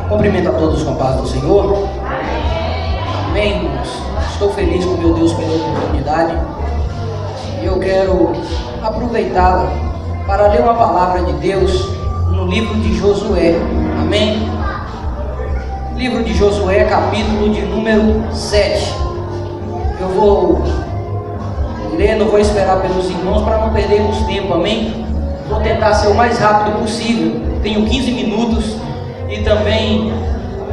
Cumprimento a todos com a paz do Senhor. Amém, irmãos. Estou feliz com meu Deus pela oportunidade. E eu quero aproveitá-la para ler uma palavra de Deus no livro de Josué. Amém? Livro de Josué, capítulo de número 7. Eu vou ler, não vou esperar pelos irmãos para não perdermos tempo. Amém? Vou tentar ser o mais rápido possível. Tenho 15 minutos e também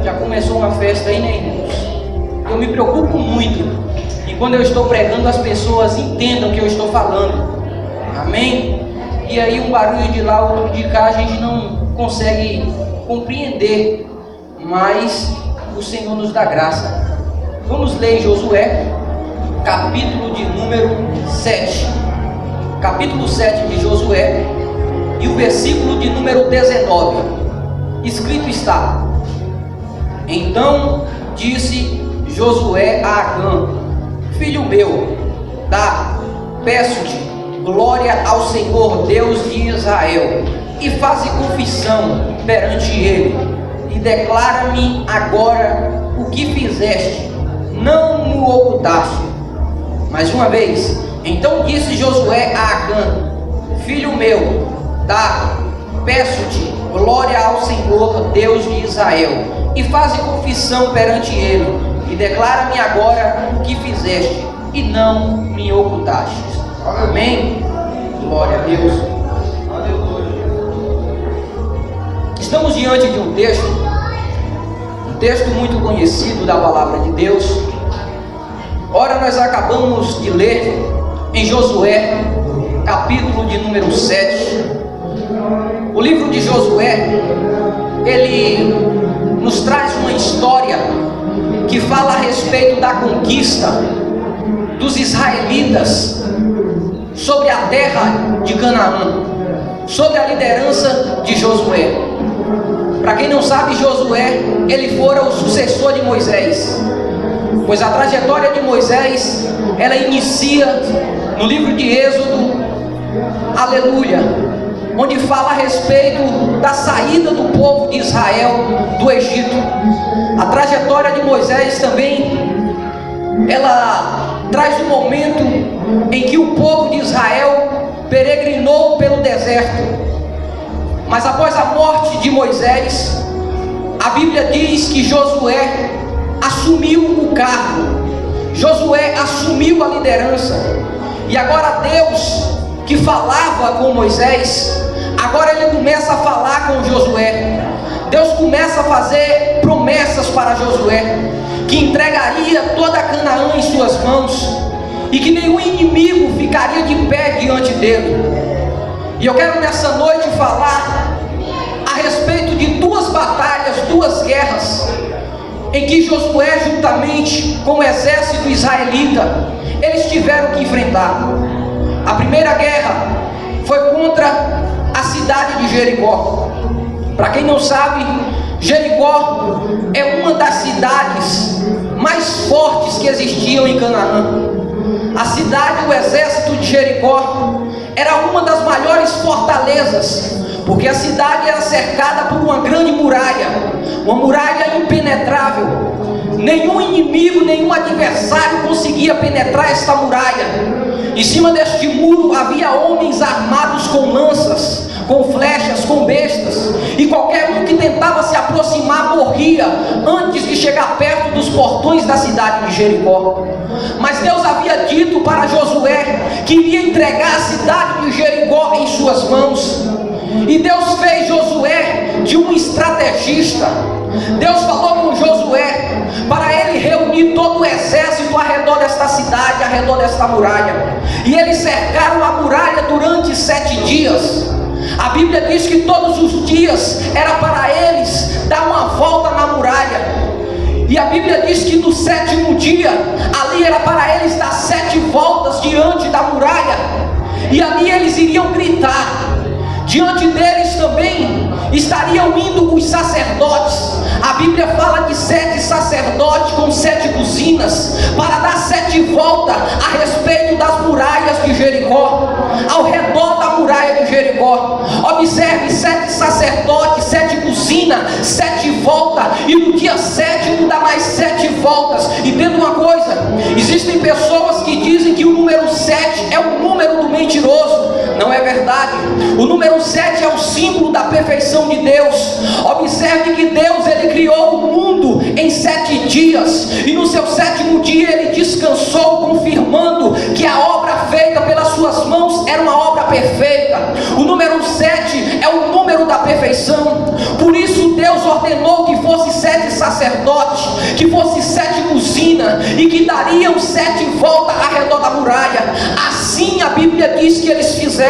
já começou uma festa aí, né, irmãos? Eu me preocupo muito e quando eu estou pregando as pessoas entendam o que eu estou falando. Amém? E aí um barulho de lá, outro de cá, a gente não consegue compreender, mas o Senhor nos dá graça. Vamos ler Josué, capítulo de número 7. Capítulo 7 de Josué e o versículo de número 19. Escrito está: Então disse Josué a Acã: Filho meu, peço-te glória ao Senhor Deus de Israel, e faze confissão perante ele, e declara-me agora o que fizeste, não me ocultaste. Mais uma vez. Então disse Josué a Acã: Filho meu, peço-te glória ao Senhor Deus de Israel, e faze confissão perante ele, e declara-me agora o que fizeste, e não me ocultaste. Amém? Glória a Deus. Estamos diante de um texto muito conhecido da palavra de Deus. Ora, nós acabamos de ler em Josué, capítulo de número 7. O livro de Josué, ele nos traz uma história que fala a respeito da conquista dos israelitas sobre a terra de Canaã, sob a liderança de Josué. Para quem não sabe, Josué, ele fora o sucessor de Moisés, pois a trajetória de Moisés, ela inicia no livro de Êxodo, aleluia, onde fala a respeito da saída do povo de Israel do Egito. A trajetória de Moisés também, ela traz um momento em que o povo de Israel peregrinou pelo deserto. Mas após a morte de Moisés, a Bíblia diz que Josué assumiu o cargo, Josué assumiu a liderança, e agora Deus, que falava com Moisés, agora ele começa a falar com Josué. Deus começa a fazer promessas para Josué, que entregaria toda Canaã em suas mãos, e que nenhum inimigo ficaria de pé diante dele. E eu quero nessa noite falar a respeito de duas batalhas, duas guerras, em que Josué, juntamente com o exército israelita, eles tiveram que enfrentar. A primeira guerra foi contra a cidade de Jericó. Para quem não sabe, Jericó é uma das cidades mais fortes que existiam em Canaã. A cidade, o exército de Jericó, era uma das maiores fortalezas, porque a cidade era cercada por uma grande muralha, uma muralha impenetrável. Nenhum inimigo, nenhum adversário conseguia penetrar esta muralha. Em cima deste muro havia homens armados com lanças, com flechas, com bestas, e qualquer um que tentava se aproximar morria antes de chegar perto dos portões da cidade de Jericó. Mas Deus havia dito para Josué que iria entregar a cidade de Jericó em suas mãos, e Deus fez Josué de um estrategista. Deus falou com Josué para ele reunir todo o exército ao redor desta cidade, ao redor desta muralha, e eles cercaram a muralha durante 7 dias. A Bíblia diz que todos os dias era para eles dar uma volta na muralha, e a Bíblia diz que no 7º dia, ali era para eles dar 7 voltas diante da muralha, e ali eles iriam gritar. Diante deles também estariam indo os sacerdotes. A Bíblia fala de 7 sacerdotes com 7 buzinas, para dar 7 voltas a respeito das muralhas de Jericó, ao redor da muralha de Jericó. Observe, 7 sacerdotes, 7 buzinas, 7 volta, e no dia 7 dá mais 7 voltas. Entenda uma coisa: existem pessoas que dizem que o número 7 é o número do mentiroso. Não é verdade. O número 7 é o símbolo da perfeição de Deus. Observe que Deus, ele criou o mundo em 7 dias, e no seu 7º dia ele descansou, confirmando que a obra feita pelas suas mãos era uma obra perfeita. O número 7 é o número da perfeição. Por isso Deus ordenou que fosse 7 sacerdotes, que fosse 7 buzinas, e que dariam 7 voltas ao redor da muralha. Assim a Bíblia diz que eles fizeram.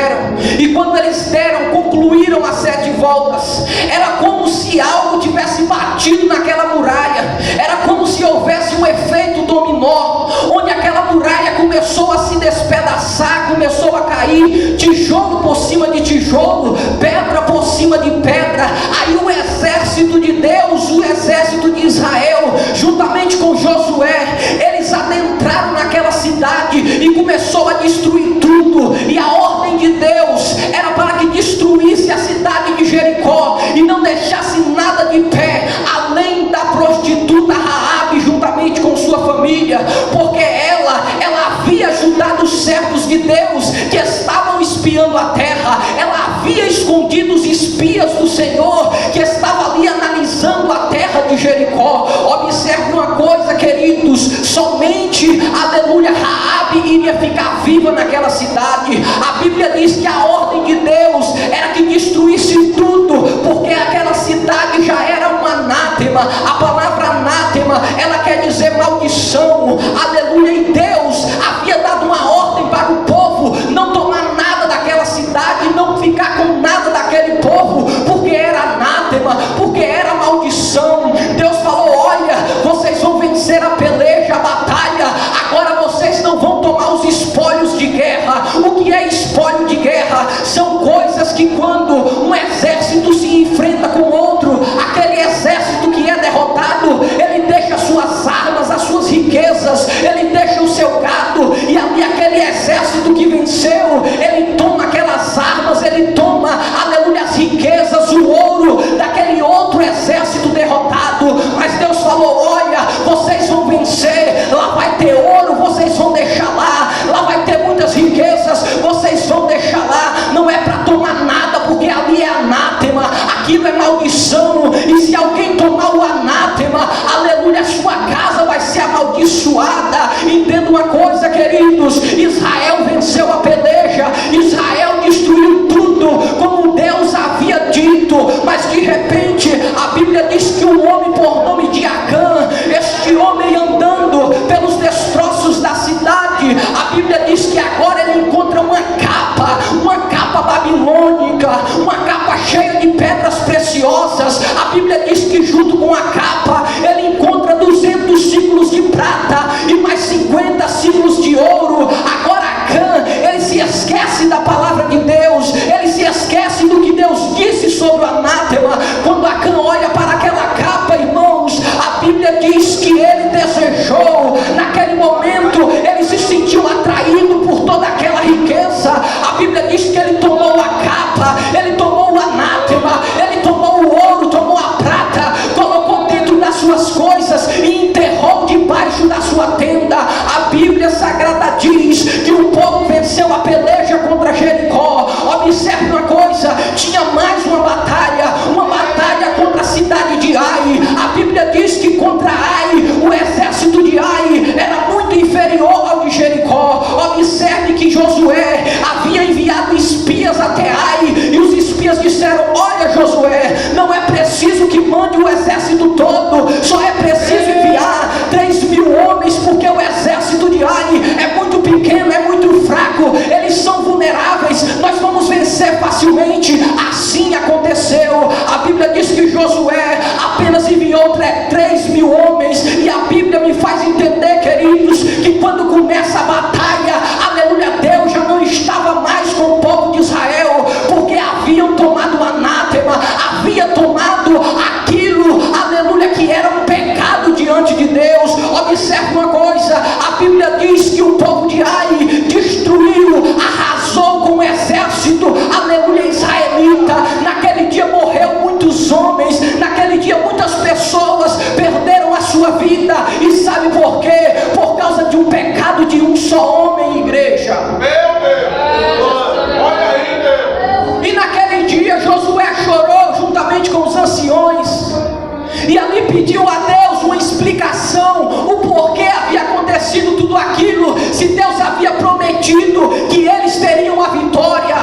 E quando eles concluíram as 7 voltas, era como se algo tivesse batido naquela muralha. Era como se houvesse um efeito dominó, onde aquela muralha começou a se despedaçar, começou a cair, tijolo por cima de tijolo, pedra por cima de pedra. Aí o exército de Deus, o exército de Israel, juntamente com Josué, eles adentraram naquela cidade e começou a destruir tudo. E a ordem de Deus era para que destruísse a cidade de Jericó e não deixasse nada de pé, além da prostituta Raabe, juntamente com sua família, porque ela havia ajudado os servos de Deus que estavam espiando a terra. Ela havia escondido os espias do Senhor que estavam ali analisando a terra de Jericó. Observe uma coisa, queridos: somente, aleluia, Raabe iria ficar viva naquela cidade. A Bíblia diz que a ordem de Deus era que destruísse tudo, porque aquela cidade já era um anátema. A palavra anátema, ela quer dizer maldição, aleluia. E Deus havia dado uma ordem para o povo não tomar nada daquela cidade, não ficar com nada daquele povo, porque era anátema, porque era maldição. Deus falou: olha, vocês vão vencer a peleja, a batalha, agora vocês não vão tomar os espólios de guerra. O que é espólio de guerra? São coisas que quando um exército se enfrenta com outro, aquele exército que é derrotado, ele deixa suas armas, as suas riquezas, ele deixa o seu gado, e ali aquele exército que venceu, ele toma aquelas armas, ele toma, aleluia, as riquezas, o ouro daquele outro exército derrotado. Mas Deus falou: olha, vocês vão vencer, lá vai ter ouro, vocês vão deixar lá vai ter muitas riquezas, vocês vão deixar lá. Não é para tomar nada, porque ali é anátema, aquilo é maldição. E se alguém tomar o anátema, aleluia, a sua casa vai ser amaldiçoada. Entenda uma coisa, queridos: Israel venceu a peleja, Israel destruiu tudo como Deus havia dito. Mas de repente a Bíblia diz que um homem por nome de Acã, este homem andando pelos destroços da cidade, a Bíblia diz que agora ele encontra uma capa babilônica, uma capa cheia de pedras preciosas. A Bíblia diz que junto com a capa ele encontra 200 ciclos de prata e mais 50 ciclos de ouro. Agora Acã, ele se esquece da palavra de Deus, ele se esquece do que Deus disse sobre o anátema. Quando Acã olha para aquela capa, irmãos, a Bíblia diz que ele desejou, naquele momento ele se sentiu atraído por toda aquela riqueza. A Bíblia diz que ele tomou a capa, ele tomou o anátema, ele tomou o ouro, tomou a prata, colocou dentro das suas coisas e enterrou debaixo da sua tenda. A Bíblia Sagrada diz que o povo venceu a peleja contra Jericó. Observe uma coisa: tinha mais uma batalha contra a cidade de Ai. A Bíblia diz que contra Ai, o exército de Ai era muito inferior ao de Jericó. Observe que Josué havia enviado espias até Ai, e os espias disseram: olha, Josué, não é preciso que mande o exército todo, só é preciso enviar 3.000 homens, porque o exército de Ai é muito pequeno, é muito fraco, eles são vulneráveis, nós vamos vencer facilmente. Assim aconteceu. A Bíblia diz que Josué apenas enviou 3.000 homens, e a Bíblia me faz entender, queridos, que quando começa a batalha, aleluia, Deus já não estava mais com o povo de Israel, porque haviam tomado o anátema, havia tomado aquilo, aleluia, que era um pecado diante de Deus. Observe uma coisa: a Bíblia diz que o povo de Ai destruiu, arrasou com o exército, aleluia, israelita. Naquele dia morreu muitos homens, naquele dia muitas pessoas prometido que eles teriam a vitória.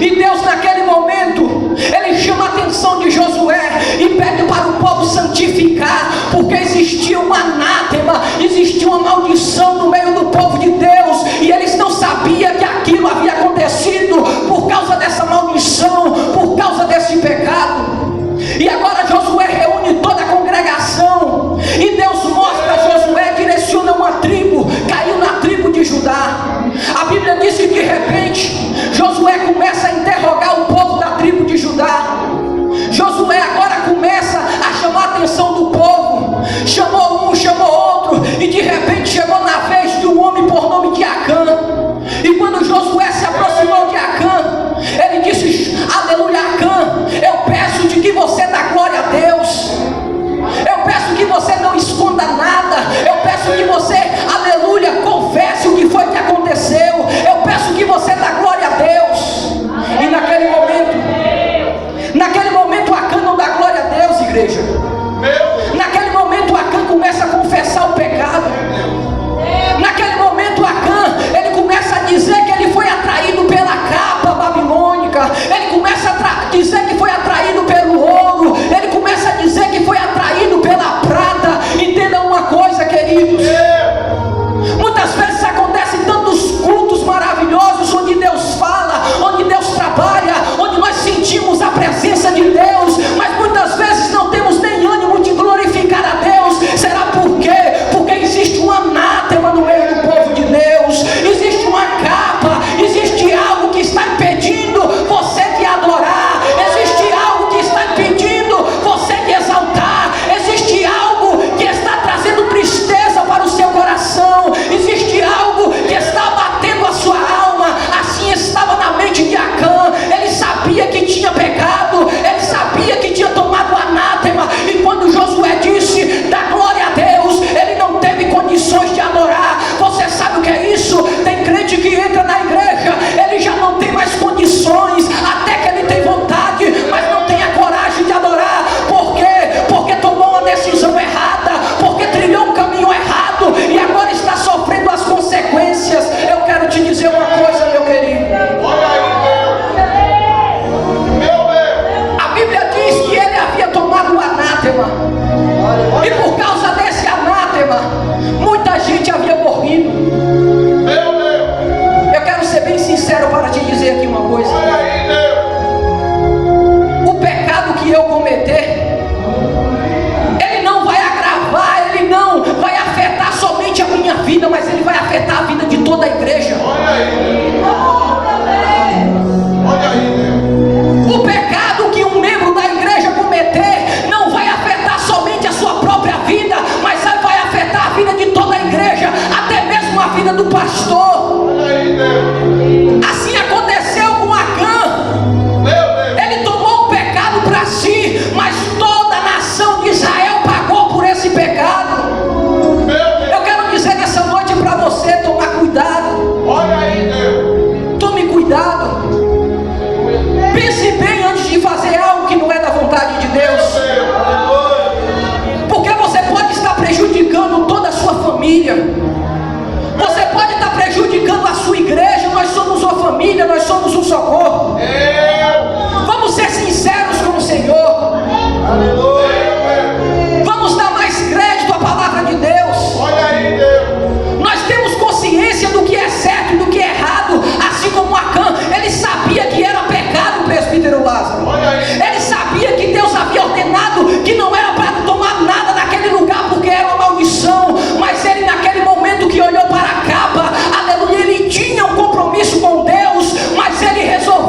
E Deus, naquele momento, Ele chama a atenção de Josué e pede para o povo santificar, porque existia um anátema, existia uma maldição no meio do povo de Deus, e eles não sabiam que aquilo havia acontecido por causa dessa maldição, por causa desse pecado. E agora Josué reúne toda a congregação, e Deus mostra a Josué, direciona uma tribo, caiu na tribo de Judá. A Bíblia diz que de repente Josué começa a interrogar o povo da tribo de Judá. Josué agora começa a chamar a atenção do povo. Chamou um, chamou outro, e de repente chegou na vez de um homem por nome de Acã. E quando Josué se aproximou de Acã, ele disse: aleluia, Acã, eu peço de que você dá glória a Deus. Eu peço que você não esconda nada. Eu peço que você, aleluia, confesse o que foi que aconteceu. Eu peço que você dá glória a Deus. E naquele momento Acã não dá glória a Deus, igreja. Naquele momento Acã começa a confessar o pecado. Naquele momento Acã, ele começa a dizer que ele foi atraído pela capa babilônica. Ele começa a dizer que foi atraído pelo ouro. Ele começa a dizer que foi atraído pela prata. Entenda uma coisa, queridos. Muitas vezes acontecem tantos cultos maravilhosos, onde Deus fala, onde Deus trabalha, onde nós sentimos a presença de Deus, mas muitas vezes não temos nem ânimo de glorificar a Deus. Será por quê? Porque existe um anátema no meio do povo de Deus, existe uma capa, existe algo que está impedindo você de adorar, existe algo que está impedindo você de exaltar, existe algo que está trazendo tristeza para o seu coração, existe algo que está abatendo a sua alma. Assim estava na mente de Acã. Ele sabia que tinha pecado, ele sabia que tinha tomado anátema, e quando Josué disse dá glória a Deus, ele não teve condições de adorar. Você sabe o que é isso? Tem crente que entra na igreja, ele já não tem mais condições, até que ele tem vontade, mas não tem a coragem de adorar. Por quê? Porque tomou uma decisão errada, porque trilhou um caminho errado e agora está sofrendo as consequências. Eu quero te dizer uma coisa, meu querido. A Bíblia diz que ele havia tomado o anátema, e por causa desse anátema muita gente havia morrido. Eu quero ser bem sincero para te dizer aqui uma coisa. O pecado que eu cometer, ele não vai agravar, ele não vai afetar somente a minha vida, mas ele vai afetar a vida de toda a igreja. O pecado que um membro da igreja cometer não vai afetar somente a sua própria vida, mas vai afetar a vida de toda a igreja, até mesmo a vida do pastor. Assim aconteceu com Acã. Ele tomou o pecado para si, mas toda a nação de Israel pagou por esse pecado. Eu quero dizer nessa noite para você tomar cuidado. Tome cuidado. Pense bem antes de fazer algo que não é da vontade de Deus, porque você pode estar prejudicando toda a sua família. Você pode estar prejudicando a sua igreja. Nós somos uma família, nós somos um só corpo. Vamos ser sinceros com o Senhor. Vamos dar mais crédito à palavra de Deus. Nós temos consciência do que é certo e do que é errado. Assim como Acã, ele sabia que era pecado, presbítero Lázaro. Ele sabia que Deus havia ordenado que não era para tomar nada naquele lugar, porque era uma maldição. Mas ele, naquele momento que olhou para a capa, aleluia, ele tinha um compromisso com Deus, mas ele resolveu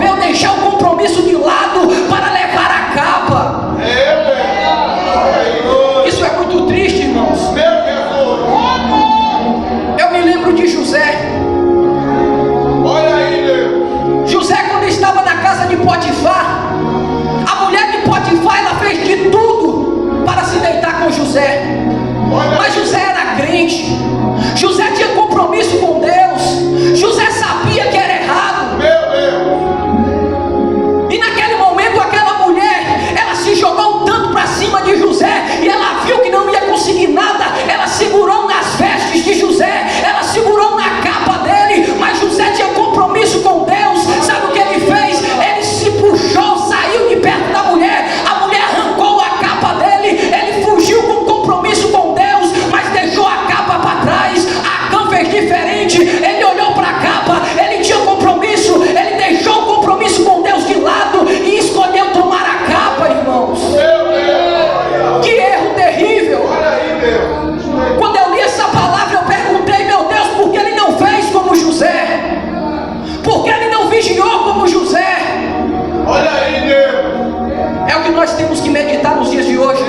que nós temos que meditar nos dias de hoje.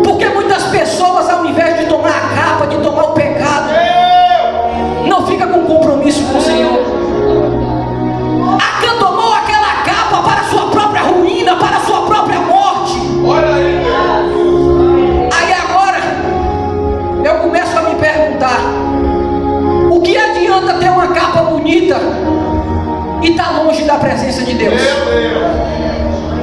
Porque muitas pessoas, ao invés de tomar a capa, de tomar o pecado, não fica com compromisso com o Senhor. Acã tomou aquela capa para a sua própria ruína, para a sua própria morte. Aí agora eu começo a me perguntar: o que adianta ter uma capa bonita e estar longe da presença de Deus?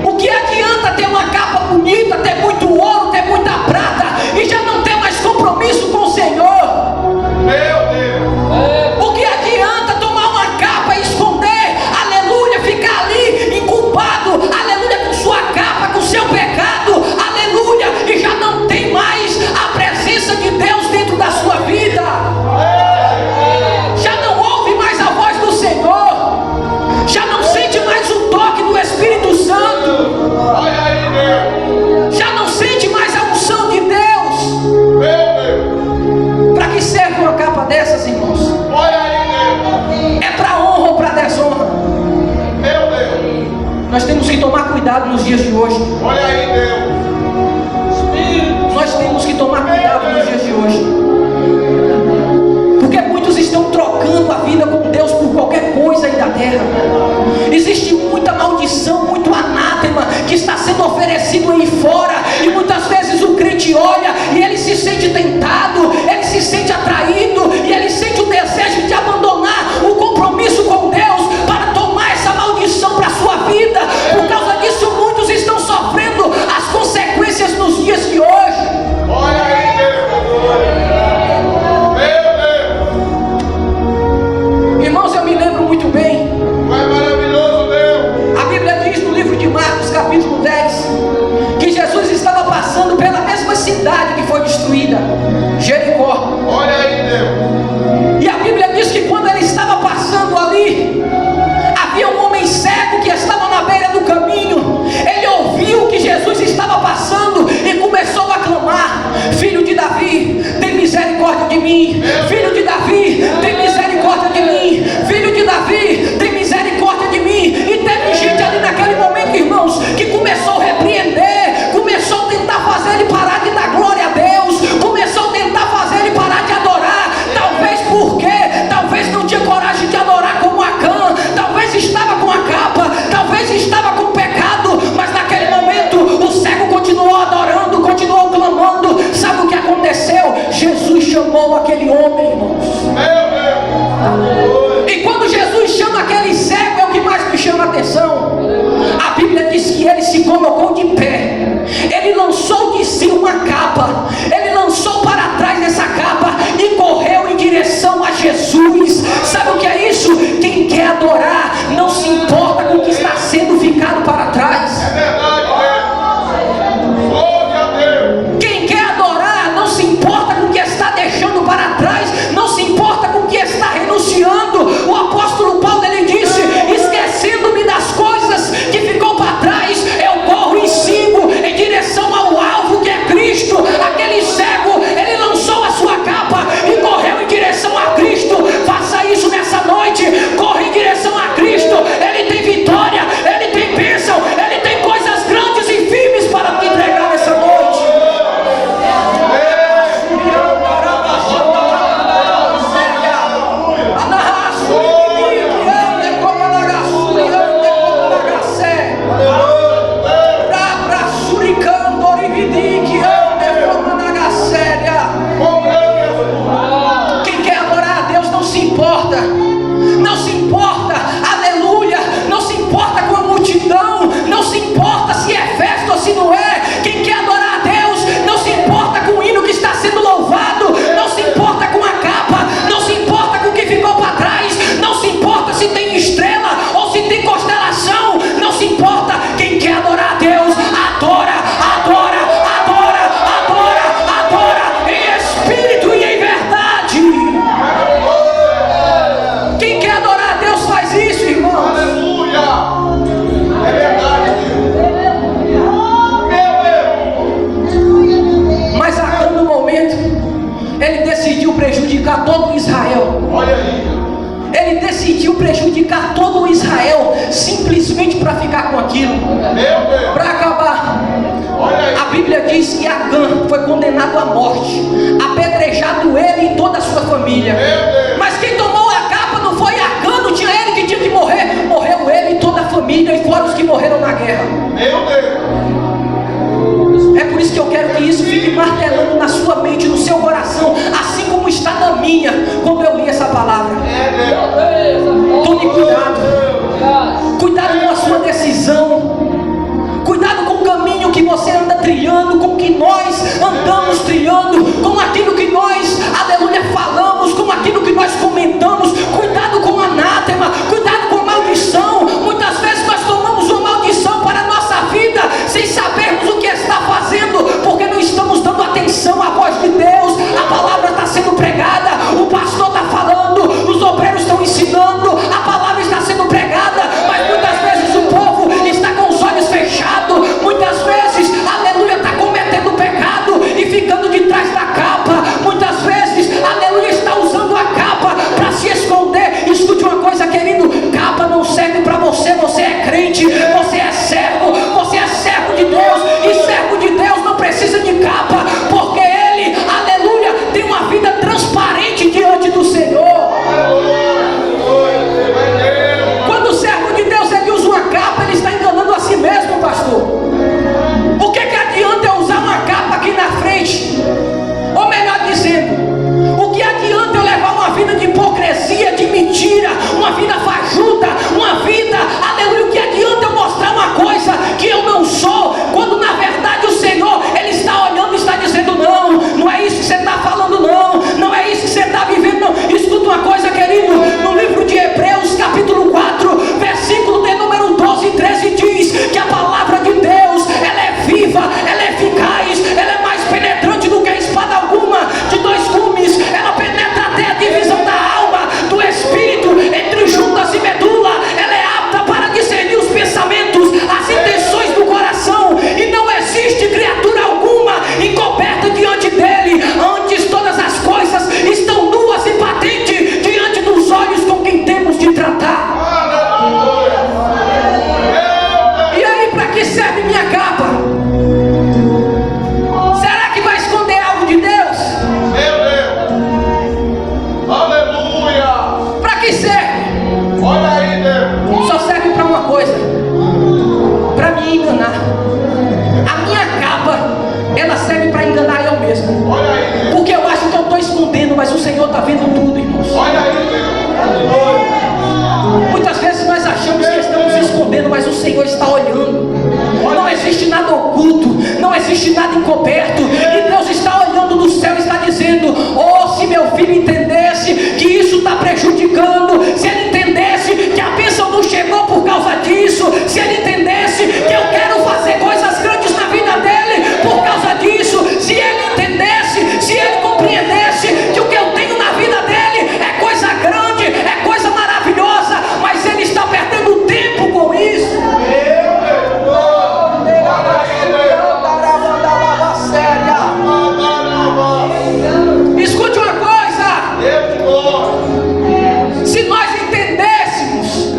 O que adianta ter uma capa bonita, ter muito ouro, ter muita prata e já não ter mais compromisso com o Senhor? O que adianta tomar uma capa e esconder, aleluia, ficar ali inculpado, aleluia, com sua capa, com seu pecado, aleluia, e já não tem mais a presença de Deus dentro da sua vida? Já não ouve mais a voz do Senhor, já não sente mais o toque do Espírito Santo, já não sente mais a unção de Deus. Para que serve uma capa dessas, irmãos? É para honra ou para desonra? Nós temos que tomar cuidado nos dias de hoje. Nós temos que tomar cuidado nos dias de hoje, porque muitos estão trocando a vida com Deus por qualquer coisa aí da terra. Existe muita maldição, muito anátema que está sendo oferecido aí fora, e muitas vezes o crente olha e ele se sente tentado, ele se sente atraído, e ele sente o desejo de abandonar o compromisso com Deus para tomar essa maldição para a sua vida. Por causa disso, muitos estão sofrendo as consequências nos dias de hoje. Irmãos, eu me lembro muito bem. A Bíblia diz no livro de Marcos, capítulo 10, que Jesus estava passando pela mesma cidade que foi destruída, Jericó. E a Bíblia diz que quando ele estava passando ali, havia um homem cego que estava na beira do caminho. Ele ouviu que Jesus estava passando e começou a clamar: filho de Davi, tem misericórdia de mim. Filho de Davi, tem misericórdia de mim. Filho de Davi, tem misericórdia de mim. E teve gente ali naquele momento, irmãos, que começou a repreender, começou a tentar fazer ele parar de dar glória a Deus, começou a tentar fazer ele parar de adorar. Talvez porque talvez não tinha coragem de adorar como Acã, talvez estava com a capa, talvez estava com o pecado, mas naquele momento o cego continuou adorando, continuou clamando. Sabe o que aconteceu? Jesus chamou aquele homem, irmãos. E quando Jesus chama aquele cego, é o que mais me chama a atenção. A Bíblia diz que ele se colocou de pé, ele lançou de si uma capa, ele lançou para trás essa capa e correu em direção a Jesus. Sabe o que é isso? Quem quer adorar não se importa com o que está sendo ficado para trás. Quem quer adorar não se importa com o que está deixando para trás, não se importa com o que está renunciando. O apóstolo Paulo, ele disse: esquecendo-me das coisas que ficou para trás, eu corro e sigo em direção ao alvo, que é Cristo. Aquele É por isso que eu quero que isso fique martelando na sua mente, no seu coração, assim como está na minha, quando eu li essa palavra. Tome cuidado. Cuidado com a sua decisão. Cuidado com o caminho que você anda trilhando, com o que nós andamos trilhando, com aquilo que nós, aleluia, falamos, com aquilo que nós comentamos. Cuidado com o anátema, cuidado com a maldição. Muitas vezes nós tomamos uma maldição para a nossa vida, sem sabermos o que está fazendo, porque não estamos dando atenção à voz de Deus. A palavra está sendo pregada, o pastor está falando, os obreiros estão ensinando, a palavra está sendo pregada, mas muitas vezes o povo está com os olhos fechados, muitas vezes, aleluia, está cometendo pecado e ficando de trás da capa, muitas vezes, aleluia, está usando a capa para se esconder. Escute uma coisa, querido, capa não serve para você, você é crente, você é servo de Deus, e servo de Deus não precisa de capa, porque ele, aleluia, tem uma vida transparente diante do Senhor. Quando o servo de Deus ele usa uma capa, ele está enganando a si mesmo, pastor. O que adianta eu usar uma capa aqui na frente? Ou melhor dizendo, o que adianta eu levar uma vida de hipocrisia, de mentira, uma vida fajuta, uma vida, aleluia, o que adianta eu mostrar uma coisa que eu não sou, quando na verdade o Senhor, ele está olhando e está dizendo: não é isso que você está falando, não é isso que você está vivendo, não. Escuta uma coisa, querido, no livro de Hebreus, capítulo 4, versículo de número 12 e 13, diz que a palavra de Deus, ela é viva, ela é eficaz, ela é mais penetrante do que a espada alguma de dois gumes, ela penetra até a divisão da alma, do espírito, entre juntas e medula, ela é apta para discernir os pensamentos, as intenções do coração, e não existe criatura alguma encoberta diante dele. Antes todas as coisas estão nuas e patentes diante dos olhos com quem temos de tratar. E aí, para que serve minha capa? Será que vai esconder algo de Deus? Meu Deus! Aleluia! Para que serve? Olha aí, Deus! Só serve para uma coisa: para me enganar. A minha capa, ela serve para enganar eu mesmo. Olha aí, Deus! Porque eu acho que eu estou escondendo, mas o Senhor está vendo tudo, irmãos. Olha aí, Deus! Muitas vezes nós achamos que estamos escondendo, mas o Senhor está olhando. Não existe nada oculto, não existe nada encoberto, e Deus está olhando do céu e está dizendo: oh, se meu filho entendesse que isso está prejudicando, se ele entendesse que a bênção não chegou por causa disso, se ele entendesse que eu quero fazer coisas grandes na vida dele por causa disso, se ele entendesse, se ele compreendesse que o que eu tenho na vida dele é coisa grande, é coisa maravilhosa, mas ele está perdendo tempo com isso. Escute uma coisa: se nós entendêssemos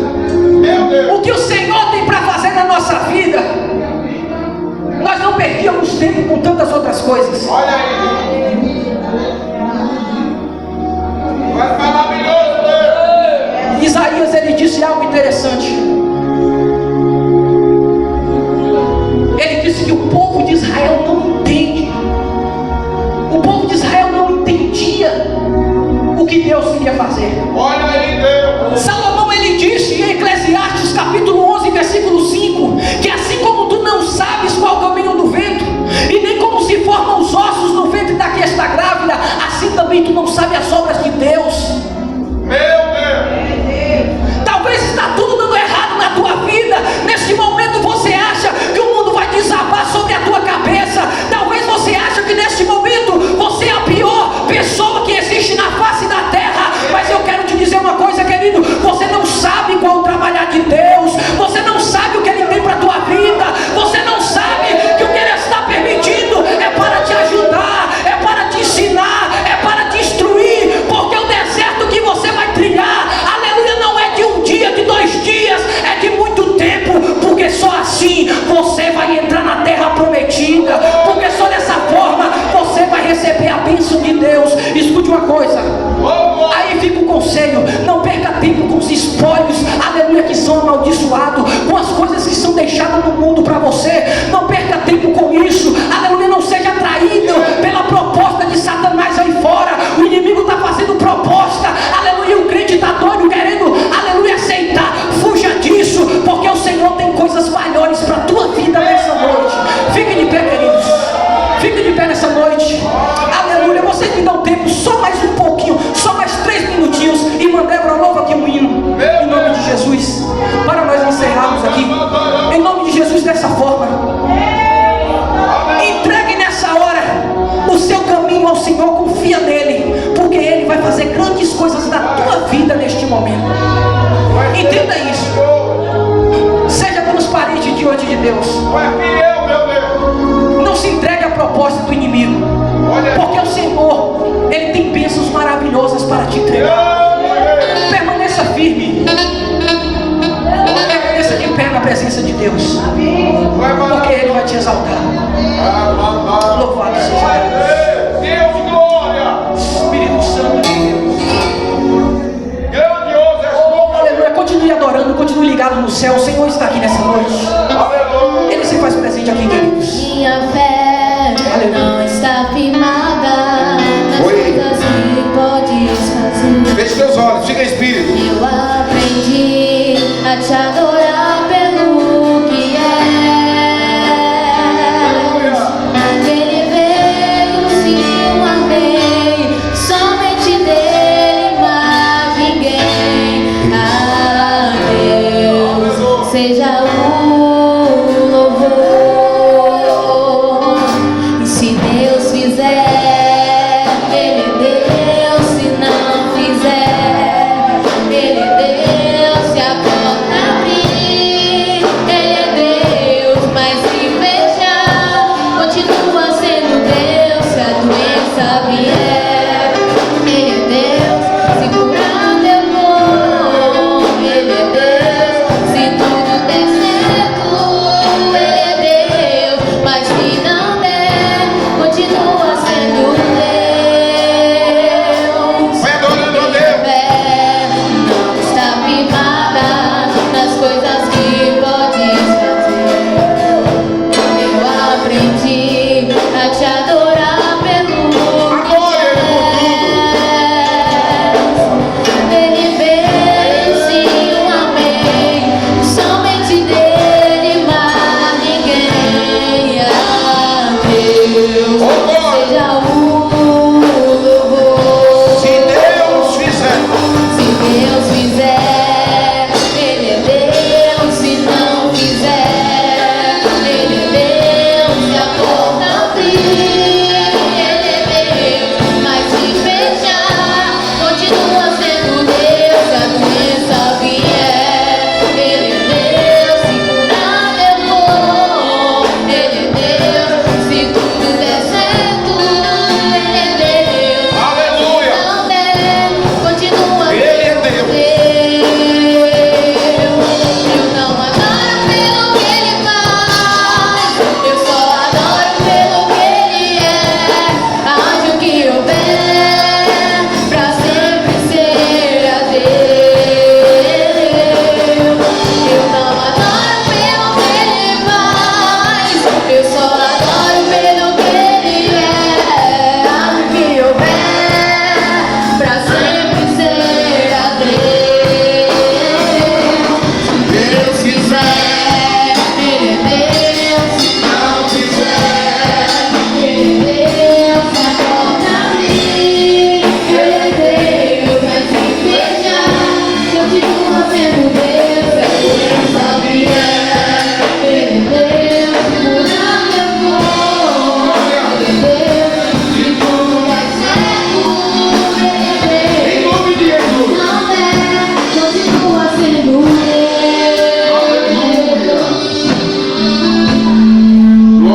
o que o Senhor tem para fazer na nossa vida, nós não perdíamos tempo com tantas outras coisas. Olha aí! Mas maravilhoso, Deus! Isaías, ele disse algo interessante. Ele disse que o povo de Israel não entende. O povo de Israel não entendia o que Deus queria fazer. Olha aí, Deus! Salomão, ele disse em Eclesiastes capítulo 11, versículo 5, que assim como tu não sabes qual é o caminho do vento, e nem como se formam os ossos no ventre da que está grávida, assim também tu não sabes as obras de Deus. Meu Deus! Talvez está tudo dando errado na tua vida. Neste momento você acha que o mundo vai desabar sobre a tua cabeça. Talvez você acha que neste momento você é a pior pessoa que existe na face da terra. Mas eu quero te dizer uma coisa, querido: você não sabe qual o trabalhar de Deus, você não sabe o que Ele tem para a tua vida, você não sabe que o que Ele está permitindo é para te ajudar, é para te ensinar, é para te instruir, porque o deserto que você vai trilhar, aleluia, não é de um dia, de 2 dias, é de muito tempo, porque só assim você vai entrar na terra prometida, porque só dessa forma você vai receber a bênção de Deus. Escute uma coisa, aí fica o conselho: não perca tempo com os espólios, aleluia, que são amaldiçoados, com as coisas que são deixadas no mundo para você. Fique de pé, queridos. Fique de pé nessa noite. Aleluia. Vocês me dão tempo, só mais um pouquinho, só mais 3 minutinhos. E Débora, louva aqui um hino. Em nome de Jesus. Para nós encerrarmos aqui. Em nome de Jesus, dessa forma. Entregue nessa hora o seu caminho ao Senhor. Confia nele. Porque Ele vai fazer grandes coisas na tua vida neste momento. Entenda isso. Seja transparente diante de Deus. Não se entregue à proposta do inimigo. Porque o Senhor, Ele tem bênçãos maravilhosas para te entregar. Permaneça firme. Permaneça de pé na presença de Deus. Porque Ele vai te exaltar. Louvado seja Deus, glória. Espírito Santo de Deus. Grandioso és tu. Aleluia. Continue adorando, continue ligado no céu. O Senhor está aqui nessa noite. Aleluia. Ele se faz presente aqui, queridos. Minha fé não está firmada nas coisas que podes fazer. Feche teus olhos, fica em espírito. Eu aprendi